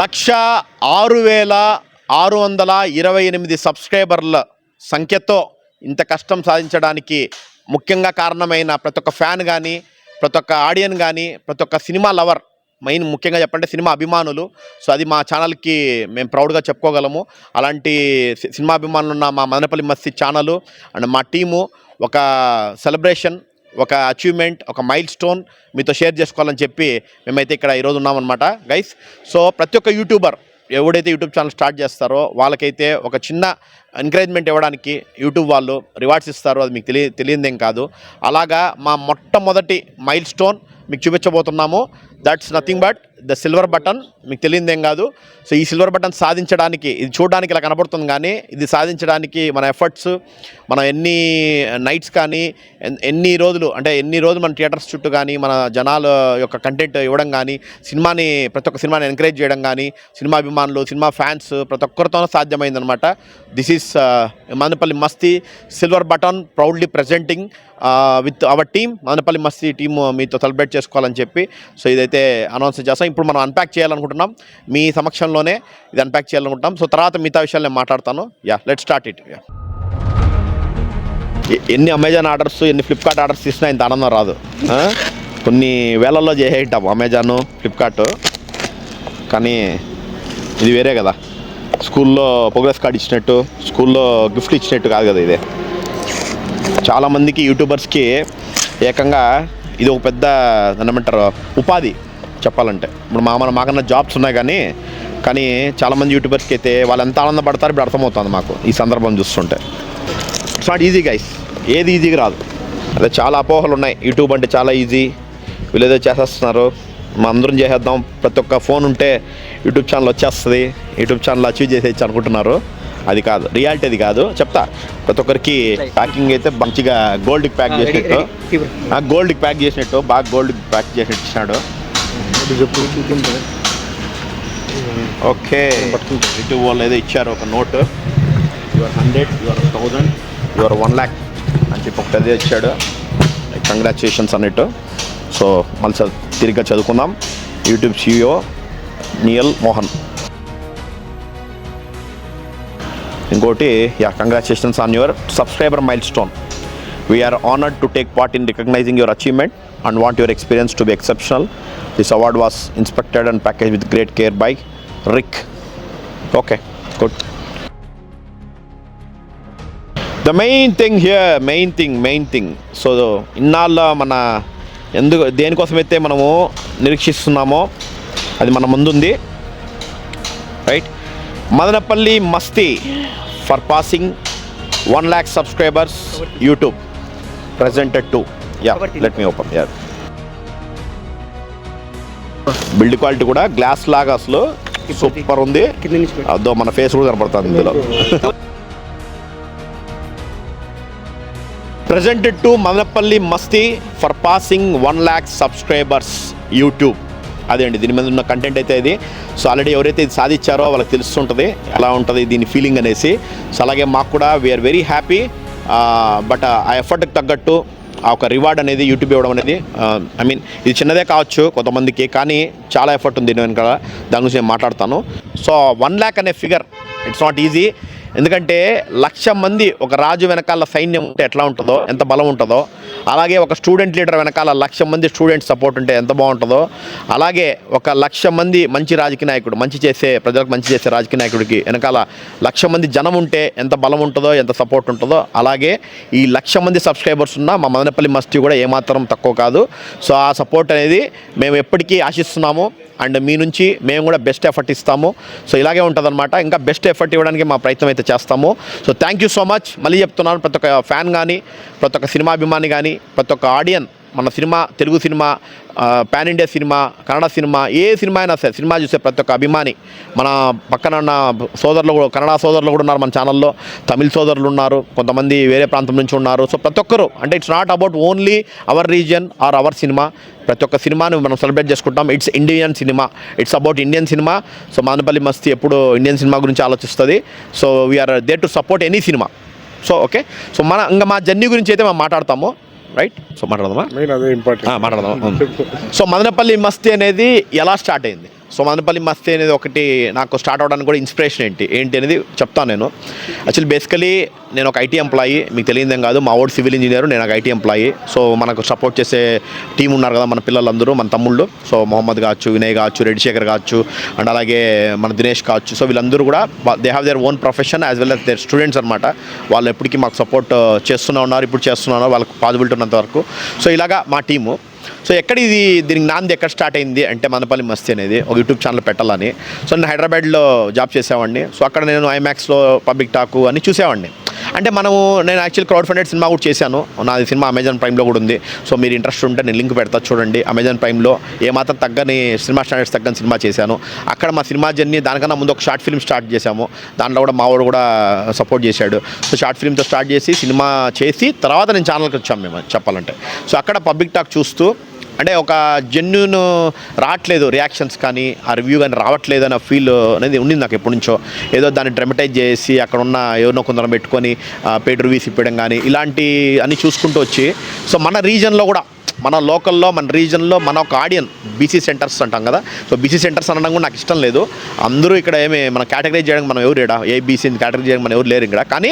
1,06,628 సబ్స్క్రైబర్ల సంఖ్యతో ఇంత కష్టం సాధించడానికి ముఖ్యంగా కారణమైన ప్రతి ఒక్క ఫ్యాన్ కానీ, ప్రతి ఒక్క ఆడియన్ కానీ, ప్రతి ఒక్క సినిమా లవర్, మెయిన్ ముఖ్యంగా చెప్పంటే సినిమా అభిమానులు. సో అది మా ఛానల్కి మేము ప్రౌడ్గా చెప్పుకోగలము. అలాంటి సినిమా అభిమానులు ఉన్న మా మదనపల్లి మస్తీ ఛానల్ అండ్ మా టీము ఒక సెలబ్రేషన్, ఒక అచీవ్మెంట్, ఒక మైల్ స్టోన్ మీతో షేర్ చేసుకోవాలని చెప్పి మేమైతే ఇక్కడ ఈరోజు ఉన్నామన్నమాట గైస్. సో ప్రతి ఒక్క యూట్యూబర్ ఎవడైతే యూట్యూబ్ ఛానల్ స్టార్ట్ చేస్తారో వాళ్ళకైతే ఒక చిన్న ఎంకరేజ్మెంట్ ఇవ్వడానికి యూట్యూబ్ వాళ్ళు రివార్డ్స్ ఇస్తారు. అది మీకు తెలియదేం కాదు. అలాగా మా మొట్టమొదటి మైల్ స్టోన్ మీకు చూపించబోతున్నాము. That's nothing but the silver button. మీకు తెలియదేం కాదు. సో ఈ సిల్వర్ బటన్ సాధించడానికి, ఇది చూడడానికి ఇలా కనబడుతుంది కానీ ఇది సాధించడానికి మన ఎఫర్ట్స్, మనం ఎన్ని నైట్స్ కానీ, ఎన్ని రోజులు మన థియేటర్స్ చుట్టూ కానీ, మన జనాల యొక్క కంటెంట్ ఇవ్వడం కానీ, ప్రతి ఒక్క సినిమాని ఎంకరేజ్ చేయడం కానీ, సినిమా అభిమానులు, సినిమా ఫ్యాన్స్ ప్రతి ఒక్కరితోనూ సాధ్యమైందనమాట. This is Madanapalle Masti silver button proudly presenting with our team. Madanapalle Masti team మీతో సెలబ్రేట్ చేసుకోవాలని చెప్పి సో ఇదైతే అనౌన్స్ చేస్తాం. ఇప్పుడు మనం అన్ప్యాక్ చేయాలనుకుంటున్నాం, మీ సమక్షంలోనే ఇది అన్ప్యాక్ చేయాలనుకుంటున్నాం. సో తర్వాత మిగతా విషయాలు నేను మాట్లాడతాను. Let's start it. ఎన్ని అమెజాన్ ఆర్డర్స్, ఎన్ని ఫ్లిప్కార్ట్ ఆర్డర్స్ తీసినా ఇంత ఆనందం రాదు. కొన్ని వేలల్లో చేసేటాం అమెజాను, ఫ్లిప్కార్ట్, కానీ ఇది వేరే కదా. స్కూల్లో ప్రోగ్రెస్ కార్డ్ ఇచ్చినట్టు, స్కూల్లో గిఫ్ట్ ఇచ్చినట్టు కాదు కదా ఇది. చాలామందికి యూట్యూబర్స్కి ఏకంగా ఇది ఒక పెద్ద ఏమంటారు ఉపాధి చెప్పాలంటే. ఇప్పుడు మాకన్నా జాబ్స్ ఉన్నాయి కానీ చాలామంది యూట్యూబర్స్కి అయితే వాళ్ళు ఎంత ఆనందపడతారు ఇప్పుడు అర్థమవుతుంది మాకు ఈ సందర్భం చూస్తుంటే. ఇట్స్ నాట్ ఈజీ గైస్, ఏది ఈజీగా రాదు. అదే చాలా అపోహలు ఉన్నాయి. యూట్యూబ్ అంటే చాలా ఈజీ, వీళ్ళు ఏదో చేసేస్తున్నారు, మా అందరం చేసేద్దాం, ప్రతి ఒక్క ఫోన్ ఉంటే యూట్యూబ్ ఛానల్ వచ్చేస్తుంది, యూట్యూబ్ ఛానల్ అచీవ్ చేసేయచ్చు అనుకుంటున్నారు. అది కాదు, రియాలిటీ అది కాదు. చెప్తా. ప్రతి ఒక్కరికి ప్యాకింగ్ అయితే మంచిగా గోల్డ్కి ప్యాక్ చేసినట్టు, బాగా గోల్డ్కి ప్యాక్ చేసినట్టు ఇచ్చినాడు. ఓకే, యూట్యూబ్ వాళ్ళు ఏదో ఇచ్చారు ఒక note, your 100, your 1000, your 1 lakh అని చెప్పి ఒకటి అదే ఇచ్చాడు. కంగ్రాచులేషన్స్ అన్నట్టు. సో మళ్ళీ తిరిగ్గా చదువుకుందాం. YouTube CEO Neal Mohan. ఇంకోటి, congratulations on your subscriber milestone. We're honoured to take part in recognising your achievement and want your experience to be exceptional. This award was inspected and packaged with great care by Rick. Okay, good. The main thing here, main thing. So ఇన్నాళ్ళ మన దేనికోసమైతే మనము నిరీక్షిస్తున్నామో అది మన ముందుంది, right? Madanapalle Masti for passing 1 lakh subscribers YouTube presented to. Let me open. Build quality కూడా glass లాగా అసలు super ఉంది. అదో మన ఫేస్ కూడా కనపడుతుంది ఇందులో. Presented to Madanapalle Masti for passing 1 lakh subscribers YouTube. అదే అండి దీని మీద ఉన్న కంటెంట్ అయితే ఇది. సో ఆల్రెడీ ఎవరైతే ఇది సాధించారో వాళ్ళకి తెలుస్తుంటుంది ఎలా ఉంటుంది దీని ఫీలింగ్ అనేసి. సో అలాగే మాకు కూడా వీఆర్ వెరీ హ్యాపీ. బట్ ఆ ఎఫర్ట్కి తగ్గట్టు ఆ ఒక రివార్డ్ అనేది యూట్యూబ్ ఇవ్వడం అనేది, ఐ మీన్ ఇది చిన్నదే కావచ్చు కొంతమందికి, కానీ చాలా ఎఫర్ట్ ఉంది దీని వెనకాల. దాని గురించి నేను మాట్లాడతాను. సో 1 lakh అనే ఫిగర్ ఇట్స్ నాట్ ఈజీ. ఎందుకంటే 1,00,000 మంది ఒక రాజు వెనకాల సైన్యం ఉంటే ఎట్లా ఉంటుందో, ఎంత బలం ఉంటుందో, అలాగే ఒక స్టూడెంట్ లీడర్ వెనకాల 1,00,000 మంది స్టూడెంట్ సపోర్ట్ ఉంటే ఎంత బాగుంటుందో, అలాగే ఒక 1,00,000 మంది మంచి రాజకీయ నాయకుడు, ప్రజలకు మంచి చేసే రాజకీయ నాయకుడికి వెనకాల 1,00,000 మంది జనం ఉంటే ఎంత బలం ఉంటుందో, ఎంత సపోర్ట్ ఉంటుందో, అలాగే ఈ 1,00,000 మంది సబ్స్క్రైబర్స్ ఉన్న మా మదనపల్లి మస్తీ కూడా ఏమాత్రం తక్కువ కాదు. సో ఆ సపోర్ట్ అనేది మేము ఎప్పటికీ ఆశిస్తున్నాము. అండ్ మీ నుంచి మేము కూడా బెస్ట్ ఎఫర్ట్ ఇస్తాము. సో ఇలాగే ఉంటుందన్నమాట. ఇంకా బెస్ట్ ఎఫర్ట్ ఇవ్వడానికి మా ప్రయత్నం అయితే చేస్తాము. So thank you so much. మళ్ళీ చెప్తున్నాను, ప్రతి ఒక్క ఫ్యాన్ కానీ, ప్రతి ఒక్క సినిమా అభిమాని కానీ, ప్రతి ఒక్క ఆడియన్, మన cinema, Telugu cinema, pan India cinema, Kannada cinema, ఏ సినిమా అయినా సరే సినిమా చూసే ప్రతి ఒక్క అభిమాని, మన పక్కన ఉన్న సోదరులు కూడా, కన్నడ సోదరులు కూడా ఉన్నారు మన ఛానల్లో, తమిళ సోదరులు ఉన్నారు, కొంతమంది వేరే ప్రాంతం నుంచి ఉన్నారు. సో ప్రతి ఒక్కరు, అంటే it's not about only our region or our cinema. ప్రతి ఒక్క సినిమాను మనం సెలబ్రేట్ చేసుకుంటాం. It's Indian cinema, it's about Indian cinema. So Madanapalli Masti ఎప్పుడు ఇండియన్ సినిమా గురించి ఆలోచిస్తుంది. So we are there to support any cinema. So okay, so ఇంకా మా జర్నీ గురించి అయితే మనం మాట్లాడతాము, రైట్? సో మాట్లాడదామా? మాట్లాడదాం. సో మదనపల్లి మస్తీ అనేది ఎలా స్టార్ట్ అయింది? సో మదనపల్లి మస్తీ అనేది ఒకటి నాకు స్టార్ట్ అవడానికి కూడా ఇన్స్పిరేషన్ ఏంటి అనేది చెప్తాను నేను. యాక్చువల్లీ బేసికలీ నేను ఒక ఐటీ ఎంప్లాయీ, మీకు తెలియదేం కాదు, మా ఓడి సివిల్ ఇంజనీర్, నేను ఒక ఐటీ ఎంప్లాయీ. సో మనకు సపోర్ట్ చేసే టీం ఉన్నారు కదా మన పిల్లలందరూ, మన తమ్ముళ్ళు. సో మొహమ్మద్ కావచ్చు, వినయ్ కావచ్చు, రెడ్డి శేఖర్ కావచ్చు, అండ్ అలాగే మన దినేష్ కావచ్చు. సో వీళ్ళందరూ కూడా they have their own profession as well as their students అనమాట. వాళ్ళు ఎప్పటికీ మాకు సపోర్ట్ చేస్తూనే ఉన్నారు, ఇప్పుడు చేస్తున్నారు వాళ్ళకి పాసిబిలిటీ ఉన్నంత వరకు. సో ఇలాగా మా టీము. సో ఎక్కడ దీనికి నాంది ఎక్కడ స్టార్ట్ అయింది అంటే మదనపల్లి మస్తీ అనేది ఒక యూట్యూబ్ ఛానల్ పెట్టాలని. సో నేను హైదరాబాద్లో జాబ్ చేసేవాడిని. సో అక్కడ నేను ఐమాక్స్లో పబ్లిక్ టాక్ అని చూసేవాడిని. అంటే నేను యాక్చువల్ క్రౌడ్ ఫండెడ్ సినిమా కూడా చేశాను. నాది సినిమా అమెజాన్ ప్రైమ్లో కూడా ఉంది. సో మీరు ఇంట్రెస్ట్ ఉంటే నేను లింక్ పెడతా చూడండి. అమెజాన్ ప్రైమ్లో ఏమాత్రం తగ్గని సినిమా స్టాండర్డ్స్ తగ్గని సినిమా చేశాను. అక్కడ మా సినిమా జర్నీ దానికన్నా ముందు ఒక షార్ట్ ఫిల్మ్ స్టార్ట్ చేశాము. దాంట్లో కూడా మా వాడు కూడా సపోర్ట్ చేశాడు. సో షార్ట్ ఫిల్మ్తో స్టార్ట్ చేసి సినిమా చేసి తర్వాత నేను ఛానల్కి వచ్చాము మేము చెప్పాలంటే. సో అక్కడ పబ్లిక్ టాక్ చూస్తూ అంటే ఒక జెన్యూన్ రావట్లేదు, రియాక్షన్స్ కానీ ఆ రివ్యూ కానీ రావట్లేదు అనే ఫీల్ అనేది ఉండింది నాకు ఎప్పటి నుంచో. ఏదో దాన్ని డ్రమటైజ్ చేసి అక్కడ ఉన్న ఎవరినో కొందరు పెట్టుకొని పెయిడ్ రివ్యూస్ ఇప్పడం కానీ ఇలాంటి అన్నీ చూసుకుంటూ వచ్చి, సో మన రీజన్లో కూడా మన లోకల్లో మన రీజన్లో మన ఒక ఆడియన్ బీసీ సెంటర్స్ అంటాం కదా. సో బీసీ సెంటర్స్ అనడం కూడా నాకు ఇష్టం లేదు. అందరూ ఇక్కడ మన కేటగిరైజ్ చేయడానికి మనం ఎవరు ఇక్కడ ఏబీసీ కేటగిరీ చేయడానికి మనం ఎవరు లేరు ఇక్కడ. కానీ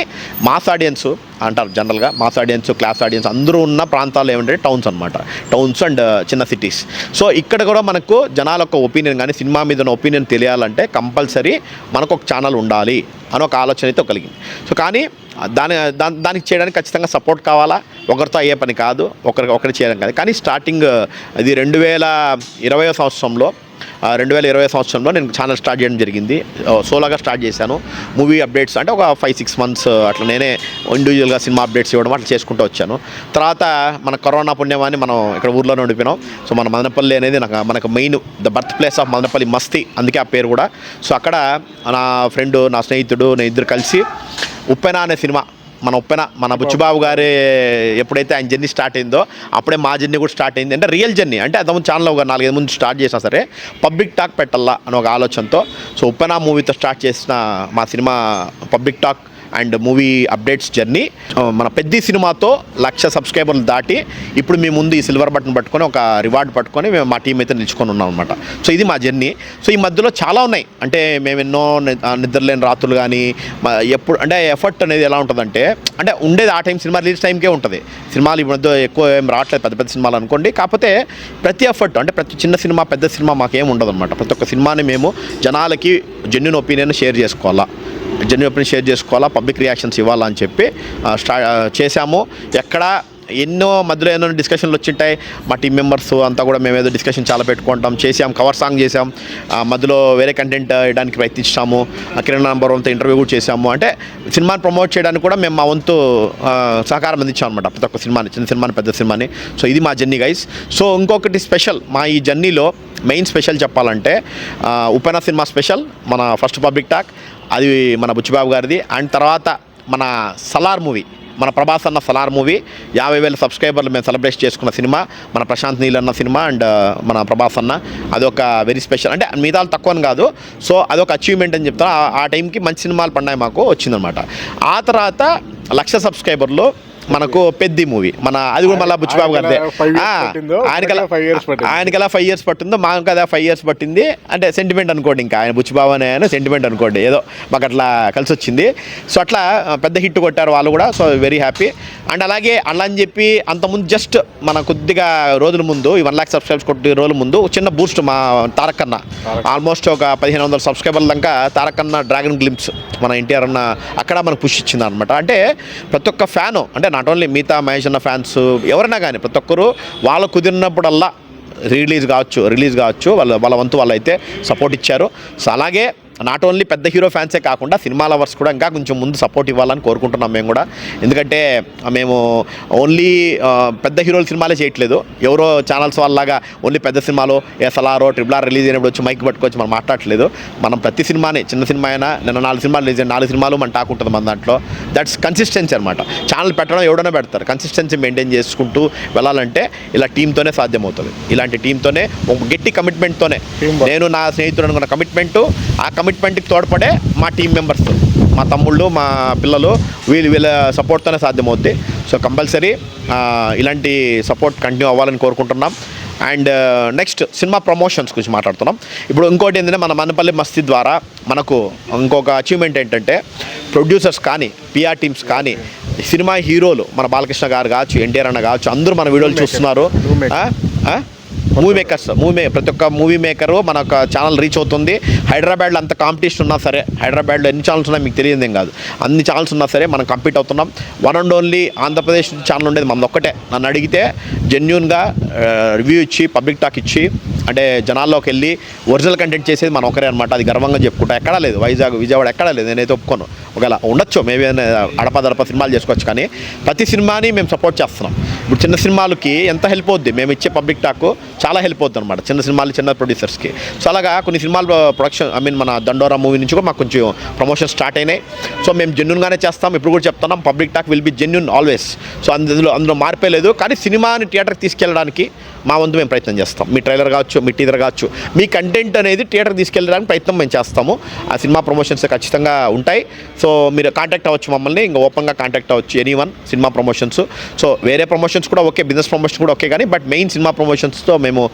మాస్ ఆడియన్స్ అంటారు జనరల్గా, మాస్ ఆడియన్స్, క్లాస్ ఆడియన్స్ అందరూ ఉన్న ప్రాంతాలు ఏమంటే టౌన్స్ అనమాట, టౌన్స్ అండ్ చిన్న సిటీస్. సో ఇక్కడ కూడా మనకు జనాల యొక్క ఒపీనియన్ కానీ సినిమా మీద ఉన్న ఒపీనియన్ తెలియాలంటే కంపల్సరీ మనకు ఒక ఛానల్ ఉండాలి అని ఒక ఆలోచన అయితే కలిగింది. సో కానీ దానికి చేయడానికి ఖచ్చితంగా సపోర్ట్ కావాలా, ఒకరితో అయ్యే పని కాదు, ఒకరి చేయడం కాదు. కానీ స్టార్టింగ్ ఇది 2020 సంవత్సరంలో నేను ఛానల్ స్టార్ట్ చేయడం జరిగింది. సోలోగా స్టార్ట్ చేశాను. మూవీ అప్డేట్స్ అంటే ఒక 5-6 months అట్లా నేనే ఇండివిజువల్గా సినిమా అప్డేట్స్ ఇవ్వడం అట్లా చేసుకుంటూ వచ్చాను. తర్వాత మన కరోనా పుణ్యమాన్ని మనం ఇక్కడ ఊర్లోనే ఉండిపోయినాం. సో మన మదనపల్లి అనేది మనకు main the birth place of Madanapalle మస్తీ, అందుకే ఆ పేరు కూడా. సో అక్కడ నా ఫ్రెండ్, నా స్నేహితుడు, నేను ఇద్దరు కలిసి ఉప్పెన అనే సినిమా, మన బుచ్చిబాబు గారి ఎప్పుడైతే ఆయన జర్నీ స్టార్ట్ అయిందో అప్పుడే మా జర్నీ కూడా స్టార్ట్ అయింది. అంటే రియల్ జర్నీ అంటే అంతకుముందు ఛానల్ ఒక 4-5 ముందు స్టార్ట్ చేసినా సరే పబ్లిక్ టాక్ పెట్టాలా అని ఒక ఆలోచనతో సో ఉప్పెన మూవీతో స్టార్ట్ చేసిన మా cinema public talk and movie updates journey మన పెద్ద సినిమాతో 1,00,000 సబ్స్క్రైబర్లు దాటి ఇప్పుడు మీ ముందు ఈ సిల్వర్ బటన్ పట్టుకొని ఒక రివార్డ్ పట్టుకొని మేము మా టీం అయితే నిలుచుకొని ఉన్నాం అనమాట. సో ఇది మా జర్నీ. సో ఈ మధ్యలో చాలా ఉన్నాయి. అంటే మేము ఎన్నో నిద్రలేని రాత్రులు కానీ ఎప్పుడు అంటే ఎఫర్ట్ అనేది ఎలా ఉంటుందంటే అంటే ఉండేది ఆ టైం సినిమా రిలీజ్ టైంకే ఉంటుంది. సినిమాలు ఈ మధ్య ఎక్కువ ఏం రావట్లేదు, పెద్ద పెద్ద సినిమాలు అనుకోండి. కాకపోతే ప్రతి ఎఫర్ట్ అంటే ప్రతి చిన్న సినిమా పెద్ద సినిమా మాకేం ఉండదు అనమాట. ప్రతి ఒక్క సినిమాని మేము జనాలకి జెన్యూన్ ఒపీనియన్ షేర్ చేసుకోవాలా, పబ్లిక్ రియాక్షన్స్ ఇవ్వాలా అని చెప్పి చేశాము. ఎక్కడ మధ్యలో ఎన్నో డిస్కషన్లు వచ్చింటాయి. మా టీం మెంబర్స్ అంతా కూడా మేము ఏదో డిస్కషన్ చాలా పెట్టుకుంటాం, చేసాం, కవర్ సాంగ్ చేసాం, మధ్యలో వేరే కంటెంట్ వేయడానికి ప్రయత్నించాము, కిరణ్ నంబర్ 1తో ఇంటర్వ్యూ కూడా చేసాము. అంటే సినిమాని ప్రమోట్ చేయడానికి కూడా మేము మా వంతు సహకారం అందించాం అనమాట, ప్రతి ఒక్క సినిమాని, చిన్న సినిమాని, పెద్ద సినిమాని. సో ఇది మా జర్నీ గైస్. సో ఇంకొకటి స్పెషల్ మా ఈ జర్నీలో మెయిన్ స్పెషల్ చెప్పాలంటే ఉప్పెన సినిమా స్పెషల్, మన ఫస్ట్ పబ్లిక్ టాక్ అది మన బుచ్చిబాబు గారిది. అండ్ తర్వాత మన సలార్ మూవీ, మన ప్రభాస్ అన్న సలార్ మూవీ 50,000 సబ్స్క్రైబర్లు మేము సెలబ్రేట్ చేసుకున్న సినిమా, మన ప్రశాంత్ నీల్ అన్న సినిమా అండ్ మన ప్రభాస్ అన్న. అదొక వెరీ స్పెషల్, అంటే మిగతా తక్కువని కాదు. సో అదొక అచీవ్మెంట్ అని చెప్తాను. ఆ టైంకి మంచి సినిమాలు పడినాయి మాకు, వచ్చిందనమాట. ఆ తర్వాత 1,00,000 సబ్స్క్రైబర్లు మనకు పెద్ద మూవీ, అది కూడా మళ్ళీ బుచ్చిబాబు గారిదే. ఆయనకి ఎలా 5 years పట్టిందో మాకు కదా 5 years పట్టింది. అంటే సెంటిమెంట్ అనుకోండి, ఇంకా ఆయన బుచ్చిబాబు అనే ఆయన సెంటిమెంట్ అనుకోండి, ఏదో మాకు అట్లా కలిసి వచ్చింది. సో అట్లా పెద్ద హిట్ కొట్టారు వాళ్ళు కూడా. So very happy. అండ్ అలాగే అలా అని చెప్పి అంతకుముందు జస్ట్ మన కొద్దిగా రోజుల ముందు ఈ 1,00,000 సబ్స్క్రైబర్స్ కొట్టి రోజుల ముందు చిన్న బూస్ట్ మా తారక్ అన్న ఆల్మోస్ట్ ఒక 1,500 సబ్స్క్రైబర్ల దాకా తారక్ అన్న డ్రాగన్ గ్లింప్స్ మన ఎన్టీఆర్ అన్న అక్కడ మనకు పుష్ ఇచ్చింది అనమాట. అంటే ప్రతి ఒక్క ఫ్యాను, అంటే నాట్ ఓన్లీ మిగతా మహేష్ అన్న ఫ్యాన్స్ ఎవరైనా కానీ ప్రతి ఒక్కరు వాళ్ళు కుదిరినప్పుడల్లా రిలీజ్ కావచ్చు వాళ్ళ వంతు వాళ్ళు అయితే సపోర్ట్ ఇచ్చారు. సో అలాగే నాట్ ఓన్లీ పెద్ద హీరో ఫ్యాన్సే కాకుండా సినిమా లవర్స్ కూడా ఇంకా కొంచెం ముందు సపోర్ట్ ఇవ్వాలని కోరుకుంటున్నాం మేము కూడా. ఎందుకంటే మేము ఓన్లీ పెద్ద హీరోల సినిమాలే చేయట్లేదు, ఎవరో ఛానల్స్ వాళ్ళలాగా ఓన్లీ పెద్ద సినిమాలో సలారో RRR రిలీజ్ అయినప్పుడు వచ్చి మైక్ పట్టుకొచ్చి మనం మాట్లాడట్లేదు. మనం ప్రతి సినిమాని, చిన్న సినిమా అయినా నిన్న 4 సినిమాలు రిలీజ్ అయిన 4 సినిమాలు మన టాక్ ఉంటుంది మన దాంట్లో. దట్స్ కన్సిస్టెన్సీ అనమాట. ఛానల్ పెట్టడం ఎవడైనా పెడతారు, కన్సిస్టెన్సీ మెయింటైన్ చేసుకుంటూ వెళ్ళాలంటే ఇలా టీంతోనే సాధ్యమవుతుంది. ఇలాంటి టీంతోనే ఒక గట్టి కమిట్మెంట్తోనే, నేను నా స్నేహితుడు అనుకున్న కమిట్మెంటు, ఆ కమిట్మెంట్కి తోడ్పడే మా టీం మెంబర్స్, మా తమ్ముళ్ళు, మా పిల్లలు, వీళ్ళ సపోర్ట్తోనే సాధ్యమవుద్ది. సో కంపల్సరీ ఇలాంటి సపోర్ట్ కంటిన్యూ అవ్వాలని కోరుకుంటున్నాం. అండ్ నెక్స్ట్ సినిమా ప్రమోషన్స్ గురించి మాట్లాడుతున్నాం. ఇప్పుడు ఇంకోటి ఏంటంటే మన మనపల్లి మస్తీ ద్వారా మనకు ఇంకొక అచీవ్మెంట్ ఏంటంటే ప్రొడ్యూసర్స్ కానీ పిఆర్ టీమ్స్ కానీ సినిమా హీరోలు మన బాలకృష్ణ గారు కావచ్చు, ఎన్టీఆర్ అన్న కావచ్చు, అందరూ మన వీడియోలు చూస్తున్నారు. ప్రతి ఒక్క మూవీ మేకరు మన ఛానల్ రీచ్ అవుతుంది. హైదరాబాద్లో అంత కాంపిటీషన్ ఉన్నా సరే, హైదరాబాద్లో ఎన్ని ఛానల్స్ ఉన్నాయి మీకు తెలియదు ఏం కాదు, అన్ని ఛానల్స్ ఉన్నా సరే మనం కంపీట్ అవుతున్నాం. One and only Andhra Pradesh channel ఉండేది మనది ఒక్కటే. నన్ను అడిగితే జెన్యూన్గా రివ్యూ ఇచ్చి పబ్లిక్ టాక్ ఇచ్చి అంటే జనాల్లోకి వెళ్ళి ఒరిజినల్ కంటెంట్ చేసేది మనం ఒకరే అనమాట. అది గర్వంగా చెప్పుకుంటా. ఎక్కడా లేదు, విజయవాడ ఎక్కడా లేదు. నేనైతే ఒప్పుకోను. ఒకవేళ ఉండొచ్చు, మేబీ అడపదడప సినిమాలు చేసుకోవచ్చు, కానీ ప్రతి సినిమాని మేము సపోర్ట్ చేస్తున్నాం. ఇప్పుడు చిన్న సినిమాలకి ఎంత హెల్ప్ అవుద్ది, మేము ఇచ్చే పబ్లిక్ టాక్ చాలా హెల్ప్ అవుతుంది అనమాట చిన్న సినిమాలు, చిన్న ప్రొడ్యూసర్స్కి. సో అలాగా కొన్ని సినిమాలు ప్రొడక్షన్ మన దండోరా మూవీ నుంచి కూడా మాకు కొంచెం ప్రమోషన్ స్టార్ట్ అయినాయి. సో మేము జెన్యూన్గానే చేస్తాం. ఇప్పుడు కూడా చెప్తున్నాం, public talk will be genuine always. So అందులో మార్పే లేదు. కానీ సినిమాని థియేటర్కి తీసుకెళ్ళడానికి మా వంతు మేము ప్రయత్నం చేస్తాం. మీ ట్రైలర్ కావచ్చు, మీ టీజర్ కావచ్చు, మీ కంటెంట్ అనేది థియేటర్కి తీసుకెళ్ళడానికి ప్రయత్నం మేము చేస్తాము. ఆ సినిమా ప్రమోషన్స్ ఖచ్చితంగా ఉంటాయి. సో మీరు కాంటాక్ట్ అవ్వచ్చు మమ్మల్ని, ఇంకా ఓపెన్గా కాంటాక్ట్ అవ్వచ్చు ఎనీవన్. సినిమా ప్రమోషన్స్, సో వేరే ప్రమోషన్స్ కూడా ఓకే, బిజినెస్ ప్రమోషన్ కూడా ఓకే, కానీ బట్ మెయిన్ సినిమా ప్రమోషన్స్తో మేము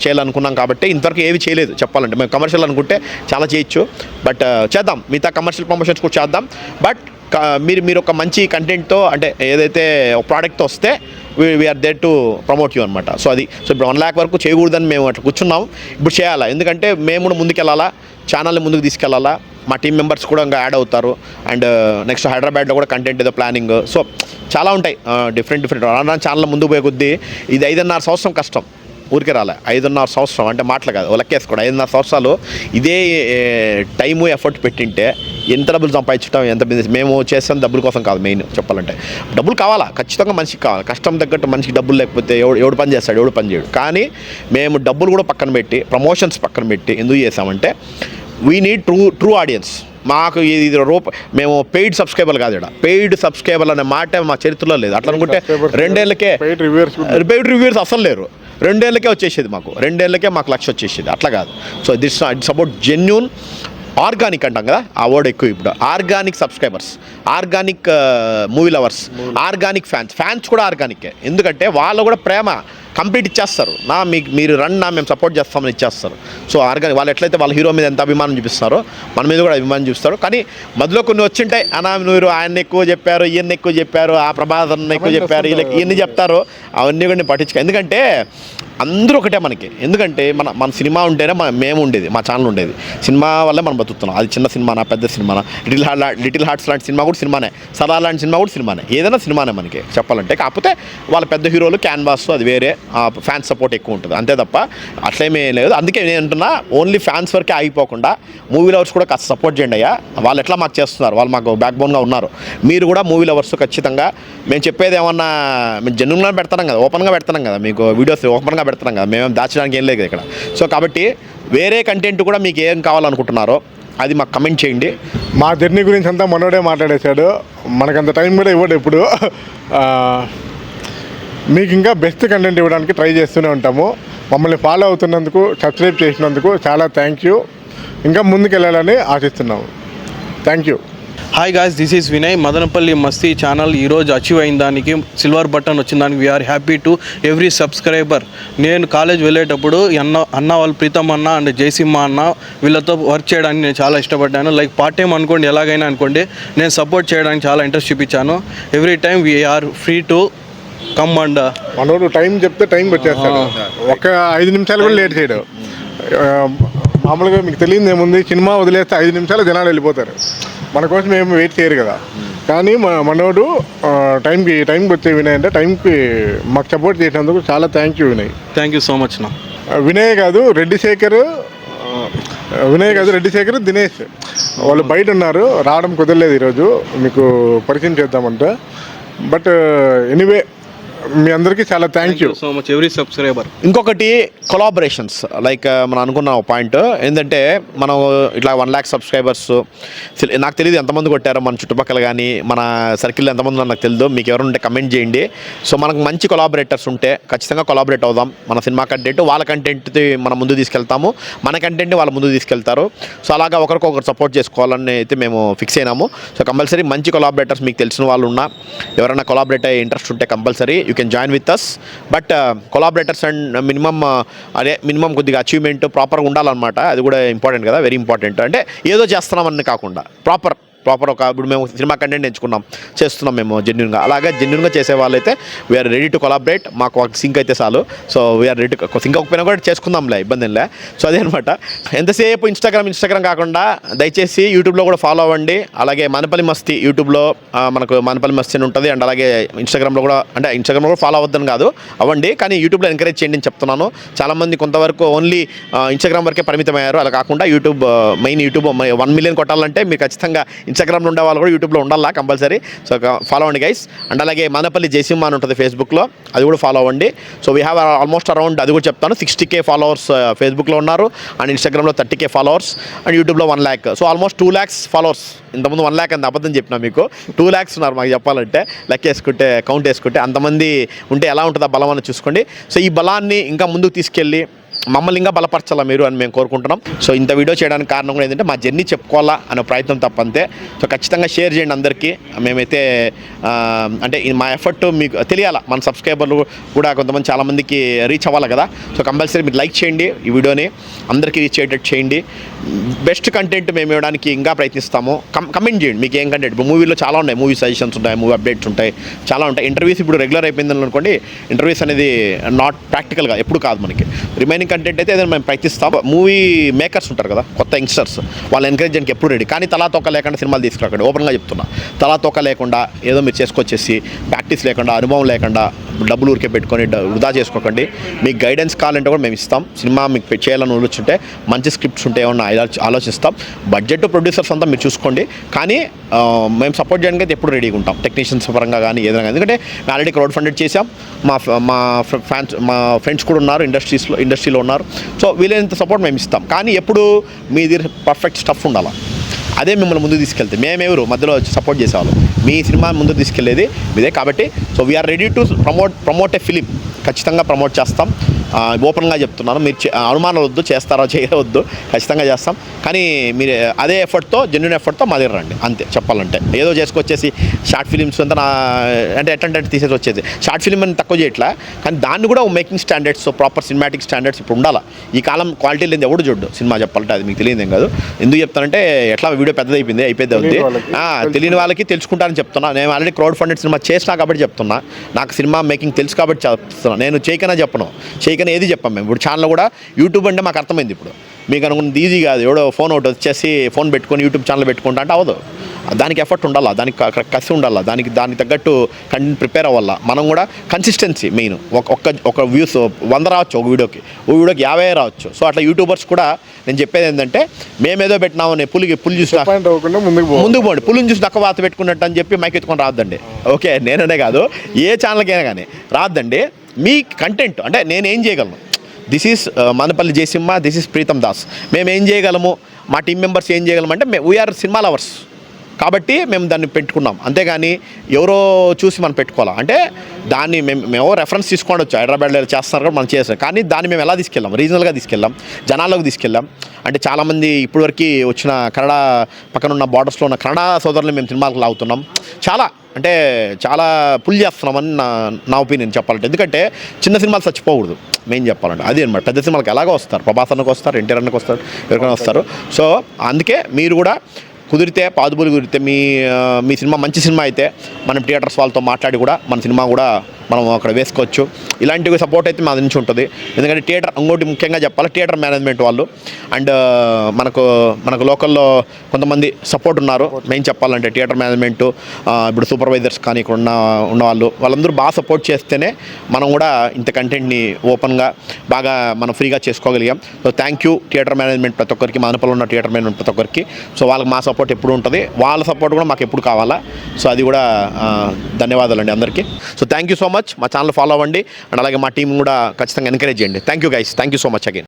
చేయాలనుకున్నాం. కాబట్టి ఇంతవరకు ఏవి చేయలేదు చెప్పాలంటే. మేము కమర్షియల్ అనుకుంటే చాలా చేయొచ్చు, బట్ చేద్దాం. మిగతా కమర్షియల్ ప్రమోషన్స్ కూడా చేద్దాం. బట్ మీరు ఒక మంచి కంటెంట్తో, అంటే ఏదైతే ఒక ప్రోడక్ట్తో వస్తే we are there to promote you అనమాట. సో అది. సో ఇప్పుడు 1 lakh వరకు చేయకూడదని మేము అట్లా కూర్చున్నాం. ఇప్పుడు చేయాలా, ఎందుకంటే మేము కూడా ముందుకెళ్ళాలా, ఛానల్ని ముందుకు తీసుకెళ్ళాలా. మా టీం మెంబర్స్ కూడా ఇంకా యాడ్ అవుతారు. అండ్ నెక్స్ట్ హైదరాబాద్లో కూడా కంటెంట్ ఏదో ప్లానింగ్. సో చాలా ఉంటాయి డిఫరెంట్ ఛానల్ ముందుకు పోయే కొద్దీ. ఇది 5.5 సంవత్సరం కష్టం, ఊరికే రాలే. 5.5 సంవత్సరం అంటే మాటలు కాదు, లెక్కేసుకోండి. 5.5 సంవత్సరాలు ఇదే టైము ఎఫర్ట్ పెట్టింటే ఎంత డబ్బులు సంపాదించడం, ఎంత బిజినెస్. మేము చేస్తాం డబ్బుల కోసం కాదు, మెయిన్ చెప్పాలంటే. డబ్బులు కావాలా, ఖచ్చితంగా మనిషికి కావాలి. కష్టం తగ్గట్టు మనిషికి డబ్బులు లేకపోతే ఎవడు పని చేస్తాడు, ఎవడు పని చేయడు. కానీ మేము డబ్బులు కూడా పక్కన పెట్టి, ప్రమోషన్స్ పక్కన పెట్టి ఎందుకు చేసామంటే వీ నీడ్ ట్రూ ఆడియన్స్. మాకు ఇది మేము పెయిడ్ సబ్స్క్రైబర్లు కాదు. ఇక్కడ పెయిడ్ సబ్స్క్రైబర్లు అనే మాట మా చరిత్రలో లేదు. అట్లా అనుకుంటే 2 ఏళ్ళకే పెయిడ్ రివ్యూవర్స్ అసలు లేరు. 2 ఏళ్ళకే వచ్చేసేది మాకు, 2 ఏళ్ళకే మాకు 1,00,000 వచ్చేసేది. అట్లా కాదు. So it's about genuine organic అంటాం కదా, ఆ వర్డ్ ఎక్కువ ఇప్పుడు. Organic subscribers, organic movie lovers, organic fans కూడా ఆర్గానికే. ఎందుకంటే వాళ్ళు కూడా ప్రేమ కంప్లీట్ ఇచ్చేస్తారు. మీరు మేము సపోర్ట్ చేస్తామని ఇచ్చేస్తారు. సో ఆర్గానిక్ వాళ్ళు ఎట్లయితే వాళ్ళ హీరో మీద ఎంత అభిమానం చూపిస్తారో మన మీద కూడా అభిమానం చూపిస్తారు. కానీ మధ్యలో కొన్ని వచ్చింటాయి, మీరు ఆయన ఎక్కువ చెప్పారు, ఈయన్ని ఎక్కువ చెప్పారు, ఆ ప్రభాసం ఎక్కువ చెప్పారు, ఇవన్నీ చెప్తారు. అవన్నీ కూడా పట్టించుకో. ఎందుకంటే అందరూ ఒకటే మనకి. ఎందుకంటే మన సినిమా ఉంటేనే మేము ఉండేది, మా ఛానల్ ఉండేది. సినిమా వల్లే మనం బతుకుతున్నాం. అది చిన్న సినిమానా, పెద్ద సినిమానా, లిటిల్ హార్ట్స్ లాంటి సినిమా కూడా సినిమానే, సలా లాంటి సినిమా కూడా సినిమానే, ఏదైనా సినిమానే మనకి చెప్పాలంటే. కాకపోతే వాళ్ళ పెద్ద హీరోలు క్యాన్వాస్ అది వేరే, ఫ్యాన్స్ సపోర్ట్ ఎక్కువ ఉంటుంది అంతే తప్ప అట్లేమీ లేదు. అందుకే నేను అంటున్నా, ఓన్లీ ఫ్యాన్స్ వరకే ఆగిపోకుండా మూవీ లవర్స్ కూడా కాస్త సపోర్ట్ చేయండి అయ్యా. వాళ్ళు ఎట్లా మాకు చేస్తున్నారు, వాళ్ళు మాకు బ్యాక్ బోన్గా ఉన్నారు. మీరు కూడా మూవీ లవర్స్ ఖచ్చితంగా మేము చెప్పేది ఏమన్నా మేము జెన్యూన్గా పెడతాం కదా, ఓపెన్గా పెడతాం కదా, మీకు వీడియోస్ ఓపెన్గా పెడతాం కదా, మేము దాచడానికి ఏం లేదు ఇక్కడ. సో కాబట్టి వేరే కంటెంట్ కూడా మీకు ఏం కావాలనుకుంటున్నారో అది మాకు కమెంట్ చేయండి. మా జర్నీ గురించి అంతా మనోడే మాట్లాడేశాడు, మనకంత టైం కూడా ఇవ్వడు ఎప్పుడు. మీకు ఇంకా బెస్ట్ కంటెంట్ ఇవ్వడానికి ట్రై చేస్తూనే ఉంటాము. మమ్మల్ని ఫాలో అవుతున్నందుకు, సబ్స్క్రైబ్ చేసినందుకు చాలా థ్యాంక్ యూ. ఇంకా ముందుకెళ్ళాలని ఆశిస్తున్నాము. Thank you. Hi guys, this is Vinay. Madanapalle Masti channel ఈరోజు అచీవ్ అయిన దానికి, సిల్వర్ బటన్ వచ్చిన దానికి we are happy to every subscriber. నేను కాలేజ్ వెళ్ళేటప్పుడు అన్న వాళ్ళు ప్రీతం అన్న అండ్ జయసింహ అన్న వీళ్ళతో వర్క్ చేయడానికి నేను చాలా ఇష్టపడ్డాను. లైక్ పార్ట్ టైం అనుకోండి, ఎలాగైనా అనుకోండి, నేను సపోర్ట్ చేయడానికి చాలా ఇంట్రెస్ట్ చూపించాను. Every time we are free to come and మనోడు టైం చెప్తే టైంకి వచ్చేస్తాడు. ఒక 5 నిమిషాలు కూడా లేట్ చేయడు. మామూలుగా మీకు తెలియదు ఏముంది, సినిమా వదిలేస్తే 5 నిమిషాలు జనాలు వెళ్ళిపోతారు, మన కోసం ఏమి వెయిట్ చేయరు కదా. కానీ మనోడు టైంకి వచ్చే వినయ్ అంటే టైంకి మాకు సపోర్ట్ చేసినందుకు చాలా thank you Vinay. Thank you so much నా. వినయ్ కాదు రెడ్డి శేఖర్, దినేష్ వాళ్ళు బయట ఉన్నారు, రావడం కుదరలేదు ఈరోజు, మీకు పరిచయం చేద్దామంటే. బట్ ఎనీవే మీ అందరికీ చాలా thank you so much every subscriber. ఇంకొకటి కొలాబరేషన్స్, లైక్ మనం అనుకున్న పాయింట్ ఏంటంటే, మనం ఇట్లా 1 lakh సబ్స్క్రైబర్స్, నాకు తెలియదు ఎంతమంది కొట్టారో మన చుట్టుపక్కల, కానీ మన సర్కిల్లో ఎంతమంది నాకు తెలియదు. మీకు ఎవరు ఉంటే కమెంట్ చేయండి. సో మనకు మంచి కొలాబరేటర్స్ ఉంటే ఖచ్చితంగా కొలాబరేట్ అవుదాం. మన సినిమా కంటెంట్ వాళ్ళ కంటెంట్ మనం ముందు తీసుకెళ్తాము, మన కంటెంట్ని వాళ్ళ ముందు తీసుకెళ్తారు. సో అలాగా ఒకరికొకరు సపోర్ట్ చేసుకోవాలని అయితే మేము ఫిక్స్ అయినాము. సో కంపల్సరీ మంచి కొలాబరేటర్స్ మీకు తెలిసిన వాళ్ళు ఉన్నా, ఎవరైనా కొలాబరేట్ అయ్యే ఇంట్రెస్ట్ ఉంటే compulsory you can join with us. But collaborators and minimum కొద్దిగా అచీవ్మెంట్ ప్రాపర్గా ఉండాలన్నమాట. అది కూడా ఇంపార్టెంట్ కదా, వెరీ ఇంపార్టెంట్. అంటే ఏదో చేస్తున్నామని కాకుండా ప్రాపర్ ఒక ఇప్పుడు మేము సినిమా కంటెంట్ ఎంచుకున్నాం, చేస్తున్నాం మేము జెన్యున్గా. అలాగే జెన్యున్గా చేసే వాళ్ళైతే వీఆర్ రెడీ టు కొలాబరేట్. మాకు ఒక సింక్ అయితే చాలు. So we are ready to sync అవ్వకపోయినా కూడా చేసుకుందాంలే, ఇబ్బంది ఏంలే. సో అదే అనమాట. ఎంతసేపు ఇన్స్టాగ్రామ్ కాకుండా దయచేసి యూట్యూబ్లో కూడా ఫాలో అవ్వండి. అలాగే మనపల్లి మస్తీ యూట్యూబ్లో మనకు మనపల్లి మస్తీ అని ఉంటుంది. అండ్ అలాగే ఇన్స్టాగ్రామ్లో కూడా, అంటే ఇన్స్టాగ్రామ్లో కూడా ఫాలో అవ్వద్దని కాదు, అవ్వండి, కానీ యూట్యూబ్లో ఎంకరేజ్ చేయండి అని చెప్తున్నాను. చాలామంది కొంతవరకు ఓన్లీ ఇన్స్టాగ్రామ్ వరకే పరిమితమయ్యారు. అలా కాకుండా యూట్యూబ్, మెయిన్ యూట్యూబ్ 1 మిలియన్ కొట్టాలంటే మీరు ఖచ్చితంగా ఇన్స్టాగ్రామ్లో ఉండే వాళ్ళు కూడా యూట్యూబ్లో ఉండాలా కంపల్సరీ. సో ఫాలో అవ్వండి గైస్. అండ్ అలాగే మనపల్లి జయసింహ అని ఉంటుంది ఫేస్బుక్లో, అది కూడా ఫాలో అవ్వండి. So we have almost around, అది కూడా చెప్తాను, 60K ఫాలోవర్స్ ఫేస్బుక్లో ఉన్నారు. అండ్ ఇన్స్టాగ్రామ్లో 30K ఫాలోవర్స్. అండ్ యూట్యూబ్లో 1 lakh. So almost 2 lakhs followers. ఇంతకుముందు 1 lakh అంత అబద్ధం చెప్పినా, మీకు 2 lakhs ఉన్నారు మాకు చెప్పాలంటే, లెక్క వేసుకుంటే, కౌంట్ వేసుకుంటే. అంతమంది ఉంటే ఎలా ఉంటుందో బలం అని చూసుకోండి. సో ఈ బలాన్ని ఇంకా ముందుకు తీసుకెళ్ళి మమ్మల్ని ఇంకా బలపరచాలా మీరు అని మేము కోరుకుంటున్నాం. సో ఇంత వీడియో చేయడానికి కారణం కూడా ఏంటంటే మా జర్నీ చెప్పుకోవాలా అనే ప్రయత్నం తప్పంతే. సో ఖచ్చితంగా షేర్ చేయండి అందరికీ. మేమైతే అంటే మా ఎఫర్ట్ మీకు తెలియాలా, మన సబ్స్క్రైబర్లు కూడా కొంతమంది చాలామందికి రీచ్ అవ్వాలి కదా. సో కంపల్సరీ మీరు లైక్ చేయండి, ఈ వీడియోని అందరికీ రీచ్ అయ్యేటట్టు చేయండి. బెస్ట్ కంటెంట్ మేము ఇవ్వడానికి ఇంకా ప్రయత్నిస్తాము. కమెంట్ చేయండి మీకు ఏం కంటెంట్. ఇప్పుడు మూవీలో చాలా ఉన్నాయి, మూవీ సజెషన్స్ ఉంటాయి, మూవీ అప్డేట్స్ ఉంటాయి, చాలా ఉంటాయి. ఇంటర్వ్యూస్ ఇప్పుడు రెగ్యులర్ అయిపోయిందని అనుకోండి. ఇంటర్వ్యూస్ అనేది నాట్ ప్రాక్టికల్గా ఎప్పుడు కాదు మనకి. రిమైనింగ్ కంటెంట్ అయితే ఏదైనా మేము ప్రయత్నిస్తాం. మూవీ మేకర్స్ ఉంటారు కదా, కొత్త యంగ్స్టర్స్, వాళ్ళు ఎంకరేజ్ చేయడానికి ఎప్పుడు రెడీ. కానీ తలా తోక లేకుండా సినిమాలు తీసుకురాకండి, ఓపెన్గా చెప్తున్నా. తలా తోక లేకుండా ఏదో మీరు చేసుకొచ్చేసి ప్రాక్టీస్ లేకుండా, అనుభవం లేకుండా డబ్బులు ఊరికే పెట్టుకొని వృధా చేసుకోకండి. మీకు గైడెన్స్ కావాలంటే కూడా మేము ఇస్తాం. సినిమా మీకు చేయాలని ఊరుచుంటే మంచి స్క్రిప్ట్స్ ఉంటే ఏమన్నా ఆలోచిస్తాం. బడ్జెట్ ప్రొడ్యూసర్స్ అంతా మీరు చూసుకోండి. కానీ మేము సపోర్ట్ చేయడానికి అయితే ఎప్పుడు రెడీగా ఉంటాం, టెక్నీషియన్స్ పరంగా కానీ ఏదైనా కానీ. ఎందుకంటే మేము ఆల్రెడీ క్రౌడ్ ఫండెడ్ చేసాం. మా ఫ్రెండ్స్ కూడా ఉన్నారు, ఇండస్ట్రీలో ఉన్నారు. సో వీలైనంత సపోర్ట్ మేము ఇస్తాం. కానీ ఎప్పుడు మీది పర్ఫెక్ట్ స్టఫ్ ఉండాలి. అదే మిమ్మల్ని ముందుకు తీసుకెళ్తే, మేమెవరు మధ్యలో సపోర్ట్ చేసేవాళ్ళు, మీ సినిమా ముందుకు తీసుకెళ్లేది మీదే. కాబట్టి so we are ready to promote a film. ఖచ్చితంగా ప్రమోట్ చేస్తాం, ఓపెన్గా చెప్తున్నాను. మీరు అనుమానాలు వద్దు, చేస్తారో చేయవద్దు, ఖచ్చితంగా చేస్తాం. కానీ మీరు అదే ఎఫర్ట్తో, జెన్యున్ ఎఫర్ట్తో మా దగ్గర రండి, అంతే చెప్పాలంటే. ఏదో చేసుకొచ్చేసి షార్ట్ ఫిలిమ్స్ అంతా అంటే ఎట్లంటే తీసేసి వచ్చేది. షార్ట్ ఫిలిం అని తక్కువ చేయట్లా, కానీ దాన్ని కూడా making standards, proper cinematic standards ఇప్పుడు ఉండాలి. ఈ కాలం క్వాలిటీ లేని ఎవడు చూడ్డు సినిమా చెప్పాలంటే. అది మీకు తెలియదేం కాదు. ఎందుకు చెప్తానంటే ఎట్లా వీడియో పెద్దది అయిపోయింది, అవుద్ది. తెలియని వాళ్ళకి తెలుసుకుంటారని చెప్తున్నా. నేను ఆల్రెడీ క్రౌడ్ ఫండెడ్ సినిమా చేసినా కాబట్టి చెప్తున్నా. నాకు సినిమా మేకింగ్ తెలుసు కాబట్టి చెప్తున్నా. నేను చేయకనే చెప్పను, చేయకనే ఏది చెప్పాం మేము. ఇప్పుడు ఛానల్ కూడా యూట్యూబ్ అంటే మాకు అర్థమైంది. ఇప్పుడు మీకు అనుకున్నది ఈజీ కాదు. ఎవడో ఫోన్ ఒకటి వచ్చేసి ఫోన్ పెట్టుకొని యూట్యూబ్ ఛానల్ పెట్టుకుంటా అంటే అవ్వదు. దానికి ఎఫర్ట్ ఉండాలా, దానికి కసి ఉండాలా, దానికి తగ్గట్టు కంటెంట్ ప్రిపేర్ అవ్వాలా. మనం కూడా కన్సిస్టెన్సీ మెయిన్. ఒక వ్యూస్ 100 రావచ్చు ఒక వీడియోకి 50 రావచ్చు. సో అట్లా యూట్యూబర్స్ కూడా నేను చెప్పేది ఏంటంటే, మేమేదో పెట్టినామని పులి చూసి ముందుకు పోండి. పులిని చూసి నక్క వాత పెట్టుకున్నట్టు అని చెప్పి మైక్ ఎత్తుకొని రావద్దండి. ఓకే, నేననే కాదు, ఏ ఛానల్కైనా కానీ రావద్దండి. మీ కంటెంట్ అంటే నేనేం చేయగలను, this is Manapalli Jayasimha, this is Pritam Das. మేము ఏం చేయగలము, మా టీం మెంబర్స్ ఏం చేయగలమంటే వీఆర్ సినిమా లవర్స్ కాబట్టి మేము దాన్ని పెట్టుకున్నాం. అంతేగాని ఎవరో చూసి మనం పెట్టుకోవాలి అంటే దాన్ని మేము రెఫరెన్స్ తీసుకోవచ్చు. హైదరాబాద్లో చేస్తున్నారు కూడా మనం చేస్తాం. కానీ దాన్ని మేము ఎలా తీసుకెళ్ళాం, రీజనల్గా తీసుకెళ్ళాం, జనాల్లోకి తీసుకెళ్ళాం. అంటే చాలామంది ఇప్పటివరకు వచ్చిన కన్నడ పక్కన ఉన్న బార్డర్స్లో ఉన్న కన్నడ సోదరులు మేము సినిమాలకు లాగుతున్నాం. చాలా పుల్ చేస్తున్నామని నా ఒపీనియన్ చెప్పాలంటే. ఎందుకంటే చిన్న సినిమాలు చచ్చిపోకూడదు మెయిన్ చెప్పాలంటే. అది అనమాట. పెద్ద సినిమాలకు ఎలాగో వస్తారు, ప్రభాస్ అన్నకు వస్తారు, ఎన్టీఆర్ అన్నకు వస్తారు, ఎవరికైనా వస్తారు. సో అందుకే మీరు కూడా కుదిరితే, పాదుబులు కుదిరితే మీ సినిమా మంచి సినిమా అయితే మనం థియేటర్స్ వాళ్ళతో మాట్లాడి కూడా మన సినిమా కూడా మనం అక్కడ వేసుకోవచ్చు. ఇలాంటివి సపోర్ట్ అయితే మా నుంచి ఉంటుంది. ఎందుకంటే థియేటర్, ఇంకోటి ముఖ్యంగా చెప్పాలి, థియేటర్ మేనేజ్మెంట్ వాళ్ళు అండ్ మనకు లోకల్లో కొంతమంది సపోర్ట్ ఉన్నారు. మెయిన్ చెప్పాలంటే థియేటర్ మేనేజ్మెంటు, ఇప్పుడు సూపర్వైజర్స్ కానీ ఇక్కడ ఉన్న వాళ్ళందరూ బాగా సపోర్ట్ చేస్తేనే మనం కూడా ఇంత కంటెంట్ని ఓపెన్గా బాగా మనం ఫ్రీగా చేసుకోగలిగాం. So thank you theatre management ప్రతి ఒక్కరికి, మానపల్లి ఉన్న థియేటర్ మేనేజ్మెంట్ ప్రతి ఒక్కరికి. సో వాళ్ళకి మా సపోర్ట్ ఎప్పుడు ఉంటుంది, వాళ్ళ సపోర్ట్ కూడా మాకు ఎప్పుడు కావాలా. సో అది కూడా ధన్యవాదాలు అండి అందరికీ. So thank you so much. మా ఛానల్ ఫాలో అవ్వండి అండ్ అలాగే మా టీం కూడా ఖచ్చితంగా ఎంకరేజ్ చేయండి. Thank you guys, thank you so much again.